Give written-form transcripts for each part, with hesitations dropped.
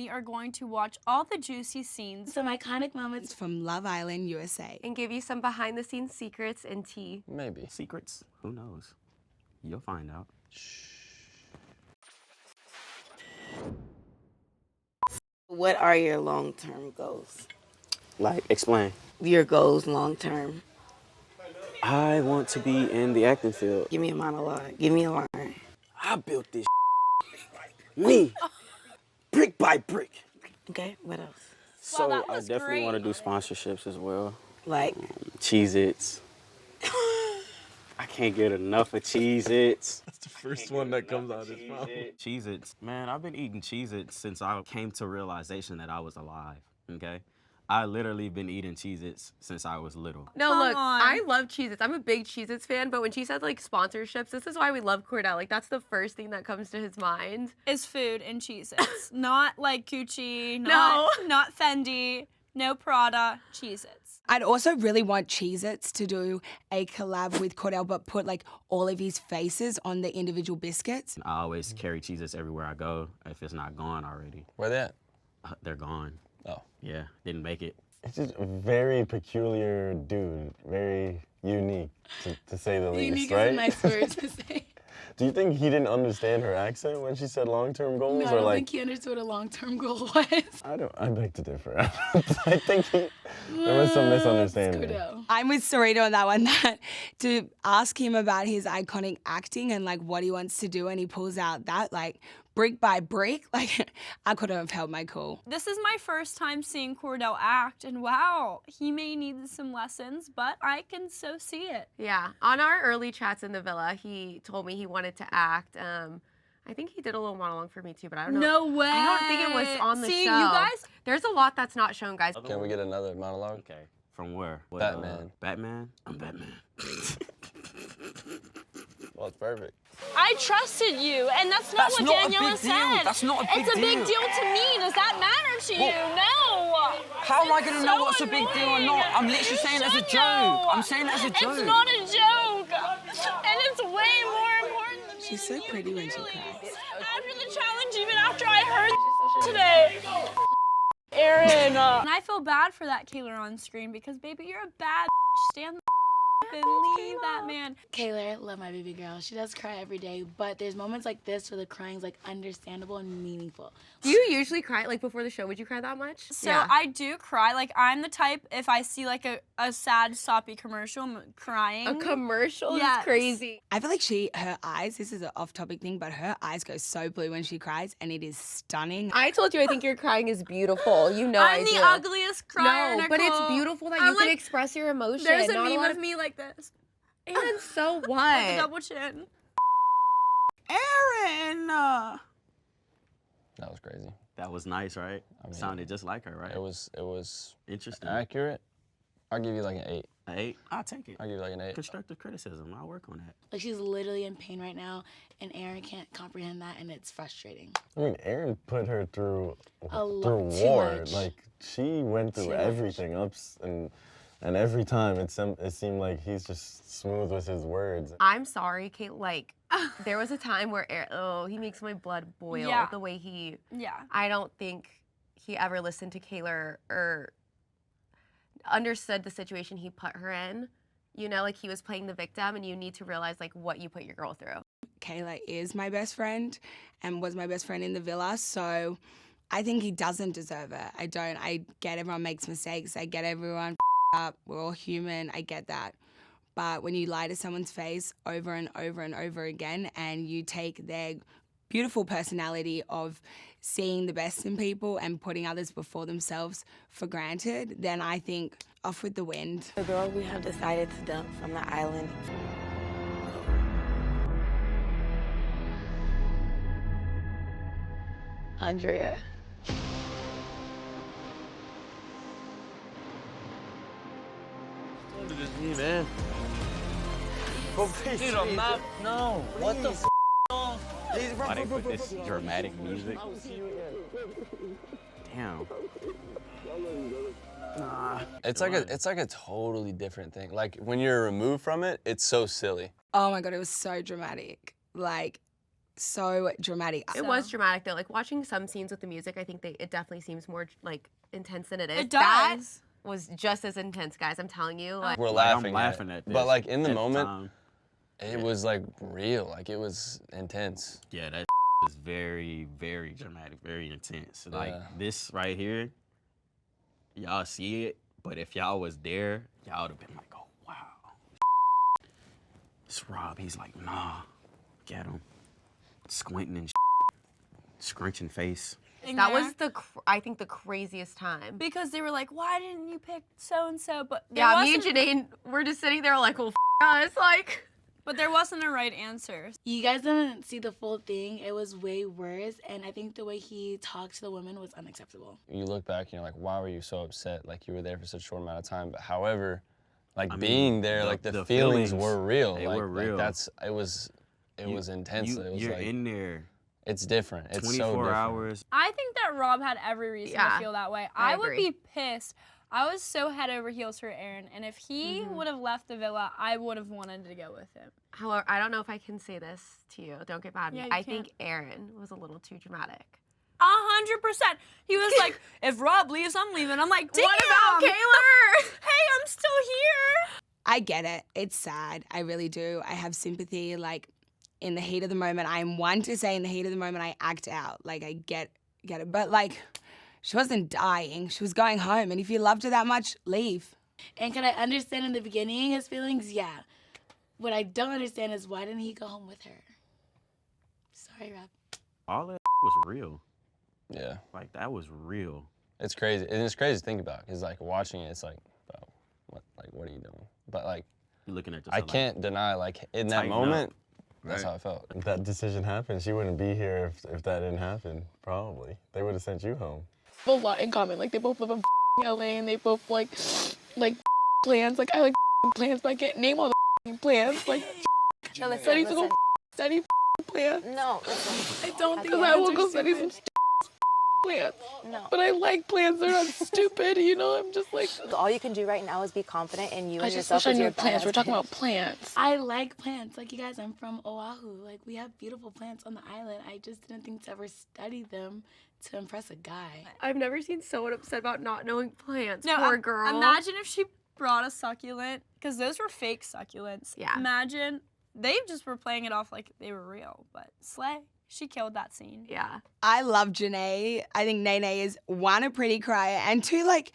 we are going to watch all the juicy scenes. Some iconic moments from Love Island, USA. And give you some behind-the-scenes secrets and tea. Maybe. Secrets? Who knows? You'll find out. What are your long-term goals? Like, explain. Your goals long-term. I want to be in the acting field. Give me a monologue. Give me a line. I built this me, brick by brick. Okay, what else? So that I was definitely great. want to do sponsorships as well. Like, Cheez-Its. I can't get enough of Cheez-Its. That's the first one that comes out of his mouth. Cheez-Its. Man, I've been eating Cheez-Its since I came to realization that I was alive, okay? I literally been eating Cheez-Its since I was little. No, Come look, on. I love Cheez-Its. I'm a big Cheez-Its fan, but when she said, like, sponsorships, this is why we love Kordell. Like, that's the first thing that comes to his mind. Is food and Cheez-Its. Not like Gucci, No. not Fendi, no Prada, Cheez-Its. I'd also really want Cheez-Its to do a collab with Kordell, but put like all of his faces on the individual biscuits. I always carry Cheez-Its everywhere I go if it's not gone already. Where they at? They're gone. Oh. Yeah, didn't make it. It's just a very peculiar dude, very unique, to say the least, Unique right? is a nice word to say. Do you think he didn't understand her accent when she said long-term goals? No, I or don't like, think he understood what a long-term goal was. I beg to differ. I think there was some misunderstanding. I'm with Serena on that one, that to ask him about his iconic acting and like what he wants to do, and he pulls out that like brick by brick, like I couldn't have held my cool. This is my first time seeing Kordell act, and wow, he may need some lessons, but I can so see it. Yeah, on our early chats in the villa, he told me he wanted to act. I think he did a little monologue for me too, but I don't know. No way. I don't think it was on the See, show. you guys. There's a lot that's not shown, guys. Can we get another monologue? Okay, from where? What, Batman. Batman? I'm Batman. Well, it's perfect. I trusted you, and that's not what Daniela said. That's not a big It's a big deal. deal to me. Does that matter to you? No. How am I going to know so what's a big deal or not? I'm literally saying it as a should joke. know. I'm saying it as a joke. It's not a joke. And it's way more important than She's so pretty when she cries. after the challenge, even after I heard today. Aaron. And I feel bad for that Kaylor on screen because, baby, you're a bad stand the and leave that man. Kaylor, love my baby girl. She does cry every day, but there's moments like this where the crying's like understandable and meaningful. Do you usually cry, like before the show, would you cry that much? So I do cry. Like, I'm the type, if I see like a sad, soppy commercial, I'm crying. A commercial Yes. is crazy. I feel like her eyes, this is an off-topic thing, but her eyes go so blue when she cries, and it is stunning. I told you I think your crying is beautiful. You know I'm I the do. ugliest crier, No, but it's Nicole. beautiful that I'm you can like, express your emotion. There's a Not meme lot of me like this. And so With the what? double chin. Aaron! That was crazy. That was nice, right? I mean, Sounded just like her, right? It was Interesting. accurate. I'll give you like an 8. An 8? I'll take it. I'll give you like an 8. Constructive criticism. I'll work on that. Like, she's literally in pain right now, and Aaron can't comprehend that, and it's frustrating. I mean, Aaron put her through A lot, too war. much. Like, she went through Too much. everything, and every time it seemed like he's just smooth with his words. I'm sorry, Kate. Like, there was a time where he makes my blood boil Yeah. the way he. Yeah. I don't think he ever listened to Kaylor or understood the situation he put her in. You know, like he was playing the victim, and you need to realize like what you put your girl through. Kayla is my best friend and was my best friend in the villa, so I think he doesn't deserve it. I don't. I get everyone makes mistakes. I get everyone up. We're all human. I get that. But when you lie to someone's face over and over and over again, and you take their beautiful personality of seeing the best in people and putting others before themselves for granted, then I think off with the wind. The girl we have decided to dump from the island. Andrea. Don't do this to me, man. Bro, please. Dude, I'm not. No. What the f? Why they put this dramatic music? Damn. Nah. It's like a totally different thing. Like when you're removed from it, it's so silly. Oh my God, it was so dramatic. Like, so dramatic. It was dramatic though. Like watching some scenes with the music, I think it definitely seems more like intense than it is. It does. That was just as intense, guys. I'm telling you. Like, We're Like, laughing, I'm laughing at this. But like in the at moment, time. it was like real. Like it was intense. Yeah, that was very, very dramatic, very intense. Like Yeah. this right here, y'all see it, but if y'all was there, y'all would have been like, oh, wow. It's Rob, he's like, nah, get him. Squinting and scrunching face. that was I think the craziest time. because they were like, why didn't you pick so and so? But there Yeah, me and wasn't- Janae were just sitting there like, well, us, like. But there wasn't a right answer. You guys didn't see the full thing. It was way worse, and I think the way he talked to the women was unacceptable. You look back and you're like, why were you so upset? Like you were there for such a short amount of time. But however, like I mean, being there, like the feelings were real. They like, were real. Like it was intense. It was you're like, in there it's different. It's 24 so different. hours. I think that Rob had every reason to feel that way. I would agree. be pissed. I was so head over heels for Aaron, and if he would have left the villa, I would have wanted to go with him. However, I don't know if I can say this to you. Don't get mad at me. Yeah, you I can. think Aaron was a little too dramatic. 100%. He was like, if Rob leaves, I'm leaving. I'm like, damn. What about Kaylor? Hey, I'm still here. I get it. It's sad. I really do. I have sympathy. Like, in the heat of the moment, I am one to say in the heat of the moment, I act out. Like, I get it. But, like, she wasn't dying. She was going home. And if you loved her that much, leave. And can I understand in the beginning his feelings? Yeah. What I don't understand is why didn't he go home with her? Sorry, Rob. All that was real. Yeah. Like, that was real. It's crazy. And it's crazy to think about. Because like watching it, it's like, oh, what are you doing? But like, You're looking at this. I can't deny, like in that Tighten up. moment, that's Right. how I felt. If that decision happened, she wouldn't be here if that didn't happen, probably. They would have sent you home. A lot in common. Like they both live in LA and they both like plants. Like I like plants, but I can't name all the plants. Like No, listen, study to go listen. study plants. No, listen. I don't think I will go study some plants. No. But I like plants. They're not stupid. You know, I'm just like. All you can do right now is be confident in you I and just yourself. wish I as knew your plants. We're badass talking bitch. about plants. I like plants. Like, you guys, I'm from Oahu. Like, we have beautiful plants on the island. I just didn't think to ever study them to impress a guy. I've never seen someone upset about not knowing plants. No, Poor girl. Imagine if she brought a succulent, because those were fake succulents. Yeah. Imagine, they just were playing it off like they were real, but slay. She killed that scene. Yeah. I love Janae. I think Nene is one, a pretty crier, and two, like,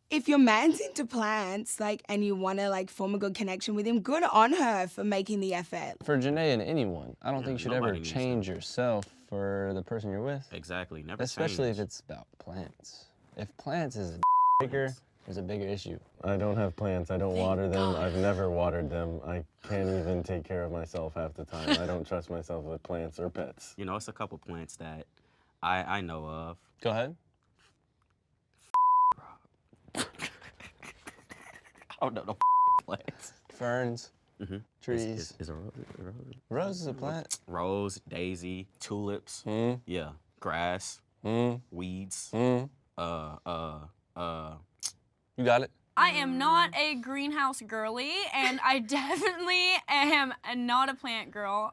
if your man's into plants, like, and you want to, like, form a good connection with him, good on her for making the effort. For Janae and anyone, I don't Yeah, think you should nobody ever needs change yourself for the person you're with. Exactly. Never Especially if change. it's about plants. If plants is bigger, there's a bigger issue. I don't have plants. I don't Thank water them. God. I've never watered them. I can't even take care of myself half the time. I don't trust myself with plants or pets. You know, it's a couple plants that I know of. Go ahead. Oh, no, no plants. Ferns, Mhm. trees. Is a rose? Rose is a plant. Rose, daisy, tulips. Mm, Yeah. Grass, mm, weeds. mm. You got it. I am not a greenhouse girly, and I definitely am not a plant girl.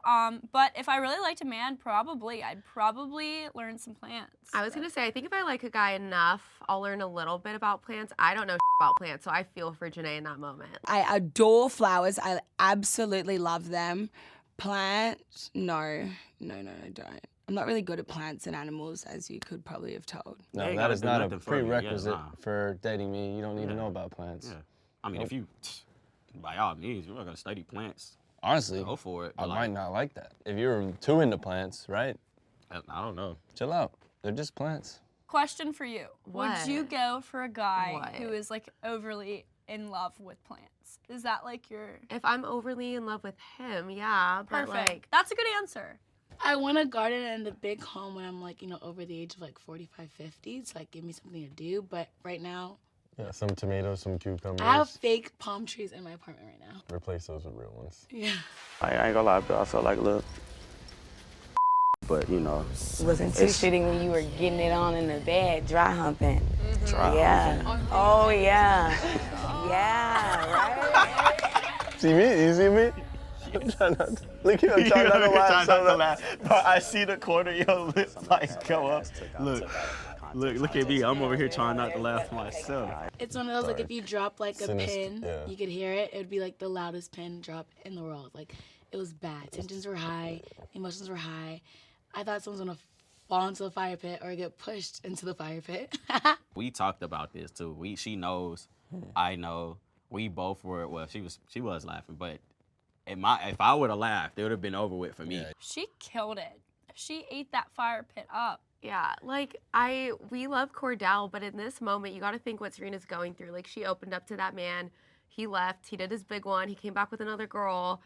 But if I really liked a man, I'd probably learn some plants. I was gonna say, I think if I like a guy enough, I'll learn a little bit about plants. I don't know about plants, so I feel for Janae in that moment. I adore flowers. I absolutely love them. Plants, no, I don't. I'm not really good at plants and animals, as you could probably have told. They No, ain't that gotta is do not a nothing for you. Yeah, prerequisite nah. for dating me. You don't need to Yeah. know about plants. Yeah. I mean, if you, by all means, you're not gonna study plants. Honestly, Go for it. I but, might like, not like that. If you're too into plants, right? I don't know. Chill out. They're just plants. Question for you. What? Would you go for a guy What? who is like overly in love with plants? Is that like your If I'm overly in love with him, yeah, but perfect? like, That's a good answer. I want a garden and a big home when I'm, like, you know, over the age of, like, 45, 50. So, like, give me something to do. But right now, Yeah, some tomatoes, some cucumbers. I have fake palm trees in my apartment right now. Replace those with real ones. Yeah. I ain't gonna lie, but I felt like a little. But you know, Wasn't too shitty when you were getting it on in the bed, dry humping. dry. Yeah. Oh, yeah. Yeah, right? See me? You see me? Look at him trying not to laugh. Trying not to laugh. But I see the corner of your lips like go up. Look at me. I'm over here trying not to laugh myself. It's one of those, like, if you drop, like, a Sinister, pin, yeah. you could hear it. It would be, like, the loudest pin drop in the world. Like, it was bad. Tensions were high. Emotions were high. I thought someone was going to fall into the fire pit or get pushed into the fire pit. We talked about this, too. She knows. I know. We both were, well, she was laughing, but if I would have laughed, it would have been over with for me. Yeah. She killed it. She ate that fire pit up. Yeah, like we love Kordell, but in this moment, you got to think what Serena's going through. Like, she opened up to that man, he left, he did his big one, he came back with another girl.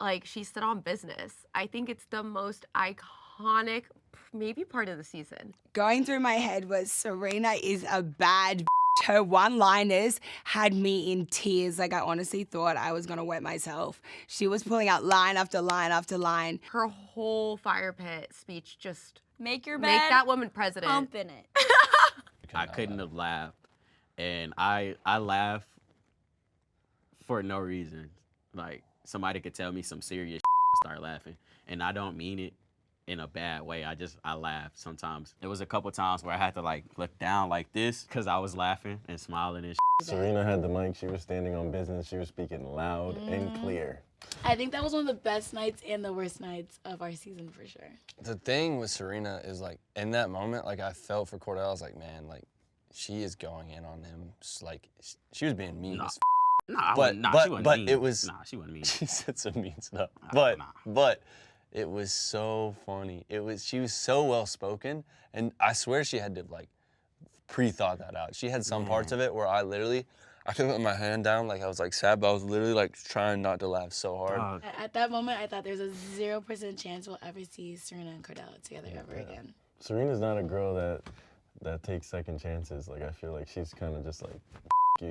Like, she stood on business. I think it's the most iconic, maybe part of the season. Going through my head was Serena is a bad bitch. Her one-liners had me in tears. Like, I honestly thought I was going to wet myself. She was pulling out line after line after line. Her whole fire pit speech just Make your bed. make that woman president. Pump in it. I couldn't have laughed. And I laugh for no reason. Like, somebody could tell me some serious start laughing. And I don't mean it in a bad way. I laugh sometimes. There was a couple times where I had to, like, look down like this because I was laughing and smiling and Serena had the mic. She was standing on business. She was speaking loud and clear. I think that was one of the best nights and the worst nights of our season for sure. The thing with Serena is, like, in that moment, like, I felt for Kordell. I was like, man, like, she is going in on him. Like, she was being mean. Nah. as Nah, But- she but- wasn't but mean. it was- Nah, she wasn't mean. She said some mean stuff. Nah. But it was so funny. She was so well spoken, and I swear she had to, like, pre-thought that out. She had some parts of it where I couldn't put my hand down, like I was like sad, but I was literally like trying not to laugh so hard. Dog. At that moment, I thought there's a 0% chance we'll ever see Serena and Kordell together ever again. Serena's not a girl that takes second chances. Like, I feel like she's kind of just like, you,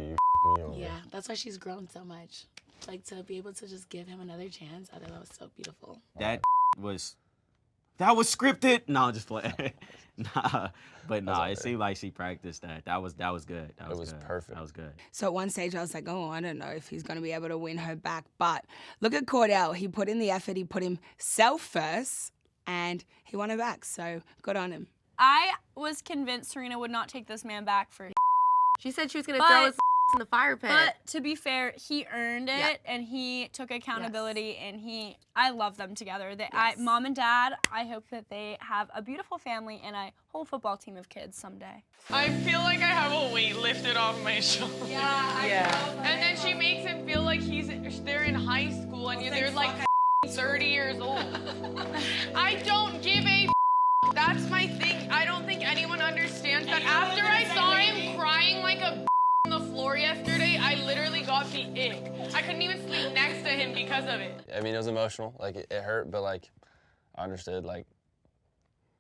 me over. Yeah, that's why she's grown so much. Like, to be able to just give him another chance, I thought that was so beautiful. That was scripted. No, just play. Nah, but nah, it seemed like she practiced that. That was good. That was good. perfect. That was good. So at one stage I was like, oh, I don't know if he's going to be able to win her back. But look at Kordell. He put in the effort. He put himself first, and he won her back. So good on him. I was convinced Serena would not take this man back for. She said she was going to throw his in the fire pit. But to be fair, he earned it, Yeah. and he took accountability, and I love them together. Mom and Dad, I hope that they have a beautiful family and a whole football team of kids someday. I feel like I have a weight lifted off my shoulders. Yeah. And then she makes it feel like they're in high school and they're like 30 years old. I don't give a That's my thing. I don't think anyone understands that. After I saw him crying like a on the floor yesterday, I literally got the ick. I couldn't even sleep next to him because of it. I mean, it was emotional. Like, it hurt, but, like, I understood, like,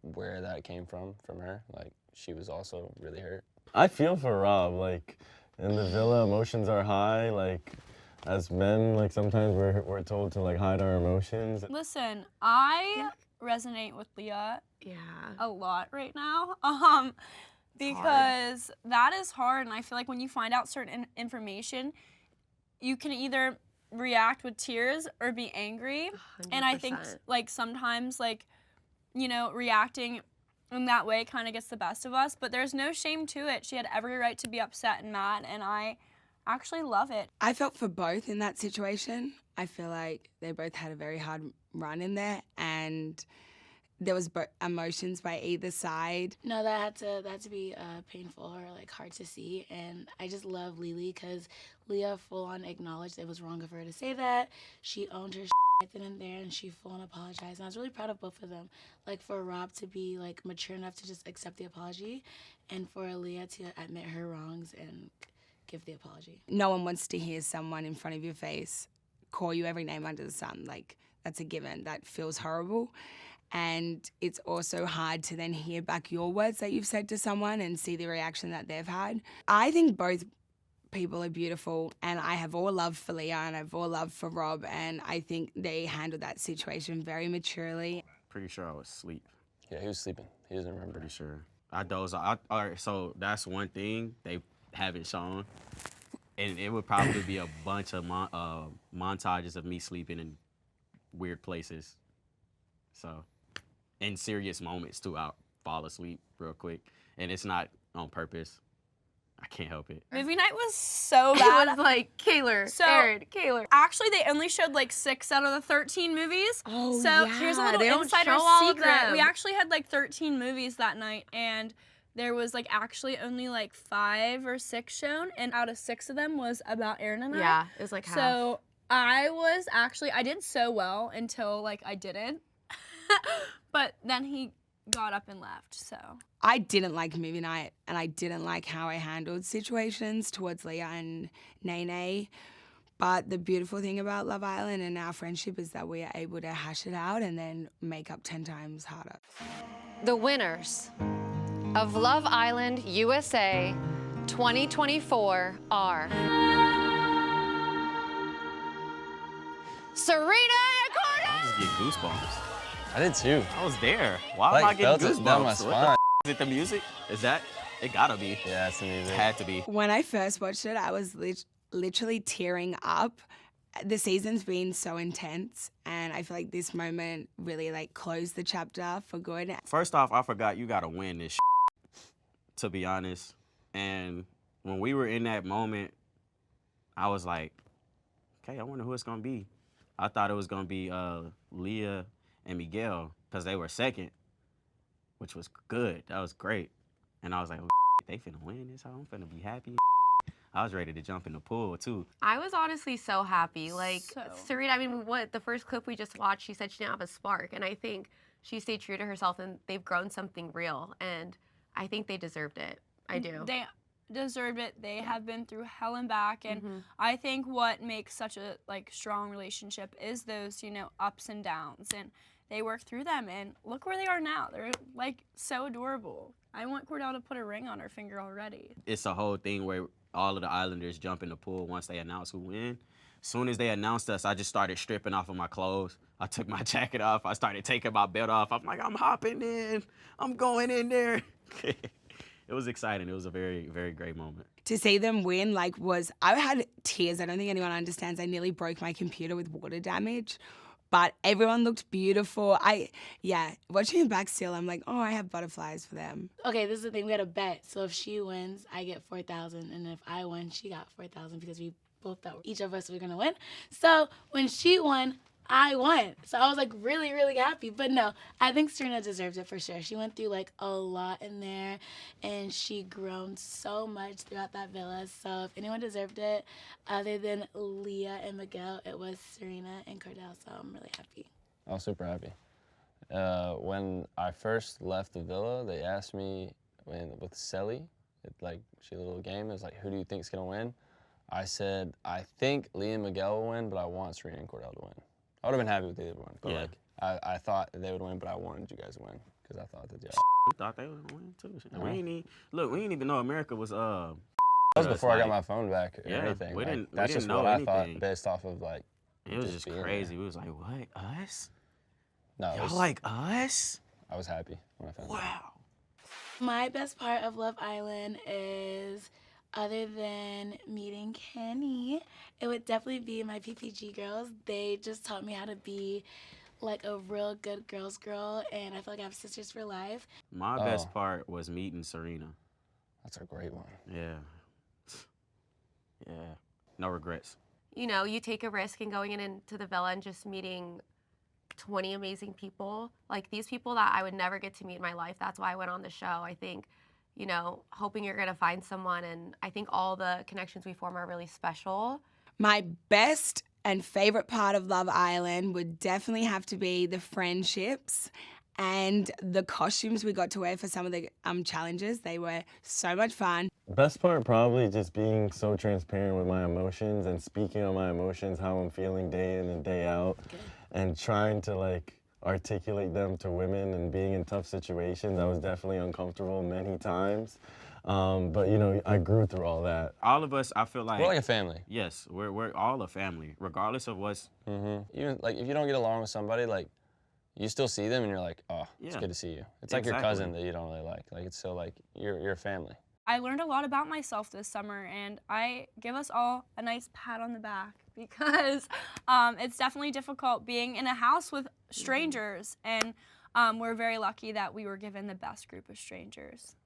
where that came from her. Like, she was also really hurt. I feel for Rob. Like, in the villa, emotions are high. Like, as men, like, sometimes we're told to, like, hide our emotions. Listen, I resonate with Leah Yeah. a lot right now. Because that is hard, and I feel like when you find out certain information, you can either react with tears or be angry. 100%. And I think, like, sometimes, like, you know, reacting in that way kind of gets the best of us, but there's no shame to it. She had every right to be upset and mad, and I actually love it. I felt for both in that situation. I feel like they both had a very hard run in there, and there was emotions by either side. No, that had to be painful or like hard to see, and I just love Lily because Leah full on acknowledged it was wrong of her to say that. She owned her right then and there, and she full on apologized, and I was really proud of both of them. Like, for Rob to be like mature enough to just accept the apology, and for Leah to admit her wrongs and give the apology. No one wants to hear someone in front of your face call you every name under the sun. Like, that's a given. That feels horrible. And it's also hard to then hear back your words that you've said to someone and see the reaction that they've had. I think both people are beautiful, and I have all love for Leah and I have all love for Rob, and I think they handled that situation very maturely. Pretty sure I was asleep. Yeah, he was sleeping. He doesn't remember. Pretty sure. I dozed off. All right, so that's one thing they haven't shown. And it would probably be a bunch of montages of me sleeping and weird places. So, in serious moments too, I'll fall asleep real quick, and it's not on purpose. I can't help it. Movie night was so It bad. was like Kaylor, So- Aaron, Kaylor. Actually, they only showed like 6 out of the 13 movies. Oh, So here's a yeah, little they don't insider show all of secret. We them. actually had like 13 movies that night, and there was like actually only like 5 or 6 shown, and out of 6 of them was about Aaron and I. Yeah, it was like half. So I did so well until like I didn't. But then he got up and left, so. I didn't like movie night, and I didn't like how I handled situations towards Leah and Nene. But the beautiful thing about Love Island and our friendship is that we are able to hash it out and then make up 10 times harder. The winners of Love Island USA 2024 are Serena and Kordell. I just get goosebumps. I did too. I was there. Why Like, am I getting felt it goosebumps? down my What spine. the is it the music? Is that? It gotta be. Yeah, it's the music. Had to be. When I first watched it, I was literally tearing up. The season's been so intense, and I feel like this moment really like closed the chapter for good. First off, I forgot you gotta win this to be honest. And when we were in that moment, I was like, okay, I wonder who it's gonna be. I thought it was gonna be Leah and Miguel, because they were second, which was good. That was great. And I was like, oh, they finna win this. I'm finna be happy. I was ready to jump in the pool too. I was honestly so happy. Like, So. Serena, I mean, the first clip we just watched, she said she didn't have a spark. And I think she stayed true to herself, and they've grown something real. And I think they deserved it. I do. They deserved it. They have been through hell and back, and Mhm. I think what makes such a like strong relationship is those, ups and downs, and they work through them, and look where they are now. They're like so adorable. I want Kordell to put a ring on her finger already. It's a whole thing where all of the Islanders jump in the pool once they announce who win. As soon as they announced us, I just started stripping off of my clothes. I took my jacket off. I started taking my belt off. I'm like, I'm hopping in. I'm going in there. It was exciting. It was a very, very great moment. To see them win, I had tears. I don't think anyone understands. I nearly broke my computer with water damage, but everyone looked beautiful. Watching it back still, I'm like, oh, I have butterflies for them. Okay, this is the thing. We got a bet. So if she wins, I get 4,000, and if I win, she got 4,000 because we both thought each of us were gonna win. So when she won, I won. So I was like really, really happy. But no, I think Serena deserves it for sure. She went through like a lot in there, and she grown so much throughout that villa. So if anyone deserved it, other than Leah and Miguel, it was Serena and Kordell. So I'm really happy. I was super happy. When I first left the villa, they asked me with Selly, she had a little game. It was like, who do you think's gonna win? I said, I think Leah and Miguel will win, but I want Serena and Kordell to win. I would have been happy with either one. But Yeah. I thought that they would win, but I wanted you guys to win because I thought that We thought they were gonna win too. We didn't even know America was That was before I got my phone back or Yeah, anything. we Like, didn't that's just know what I anything. thought based off of It was just being crazy. there. We was like, what? Us? No, it Y'all was, like us? I was happy when I found out. Wow. My best part of Love Island is, other than meeting Kenny, it would definitely be my PPG girls. They just taught me how to be like a real good girls girl, and I feel like I have sisters for life. My best part was meeting Serena. That's a great one. Yeah. Yeah. No regrets. You know, you take a risk in going into the villa and just meeting 20 amazing people. Like, these people that I would never get to meet in my life. That's why I went on the show. I think, hoping you're going to find someone, and I think all the connections we form are really special. My best and favorite part of Love Island would definitely have to be the friendships and the costumes we got to wear for some of the challenges. They were so much fun. Best part probably just being so transparent with my emotions and speaking on my emotions, how I'm feeling day in and day out, and trying to articulate them to women and being in tough situations. I was definitely uncomfortable many times. But I grew through all that. All of us, I feel like We're like a family. Yes, we're all a family, regardless of what's. Even if you don't get along with somebody, you still see them and you're like, oh, it's Yeah. good to see you. It's like your cousin that you don't really like. It's still like you're a family. I learned a lot about myself this summer, and I give us all a nice pat on the back because it's definitely difficult being in a house with strangers, and we're very lucky that we were given the best group of strangers.